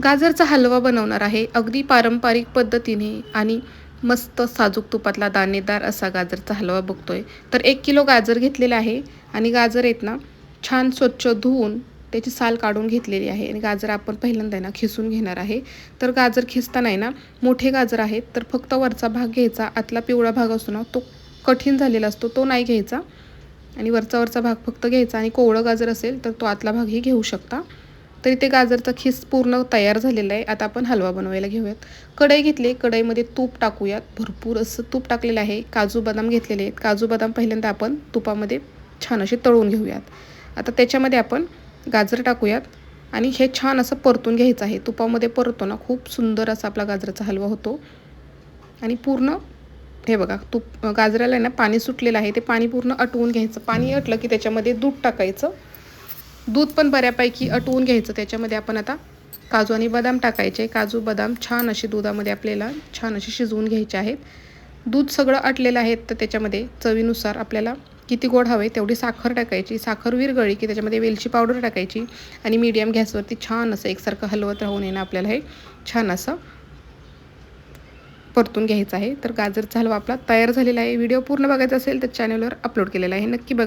गाजरचा हलवा बनवणार आहे अगदी पारंपरिक पद्धतीने आणि मस्त साजूक तुपातला दाणेदार असा गाजरचा हलवा बघतोय. तर 1 किलो गाजर घेतलेला आहे आणि गाजर आहेत ना छान स्वच्छ धुवून त्याची साल काढून घेतलेली आहे आणि गाजर आपण पहिल्यांदा ना खिसून घेणार आहे. तर गाजर खिसताना आहे ना मोठे गाजर आहेत तर फक्त वरचा भाग घ्यायचा, आतला पिवळा भाग असतो ना तो कठीण झालेला असतो तो नाही घ्यायचा आणि वरचा भाग फक्त घ्यायचा आणि कोवळं गाजर असेल तर तो आतला भागही घेऊ शकता. तर इथे गाजरचा खीस पूर्ण तयार झालेला आहे. आता आपण हलवा बनवायला घेऊयात. कढई घेतली, कढईमध्ये तूप टाकूयात. भरपूर असं तूप टाकलेलं आहे. काजू बदाम घेतलेले आहेत. काजू बदाम पहिल्यांदा आपण तुपामध्ये छान असे तळून घेऊयात. आता त्याच्यामध्ये आपण गाजर टाकूयात आणि हे छान असं परतून घ्यायचं आहे. तुपामध्ये परतो ना खूप सुंदर असा आपला गाजराचा हलवा होतो. आणि पूर्ण हे बघा तूप गाजराला आहे ना पाणी सुटलेलं आहे ते पाणी पूर्ण आटवून घ्यायचं. पाणी आटलं की त्याच्यामध्ये दूध टाकायचं. दूध पण बऱ्यापैकी आटवून घ्यायचं. त्याच्यामध्ये आपण आता काजू आणि बदाम टाकायचे. काजू बदाम छान असे दुधामध्ये आपल्याला छान असे शिजवून घ्यायचे आहेत. दूध सगळं आटलेलं आहे तर त्याच्यामध्ये चवीनुसार आपल्याला किती गोड हवे तेवढी साखर टाकायची. साखर विरघळली की त्याच्यामध्ये वेलची पावडर टाकायची आणि मीडियम गॅसवरती छान असं एकसारखं हलवत राहून येणं आपल्याला हे छान असं परतून घ्यायचं आहे. तर गाजरचा हलवा आपला तयार झालेला आहे. व्हिडिओ पूर्ण बघायचा असेल तर चॅनलवर अपलोड केलेला आहे, नक्की बघा.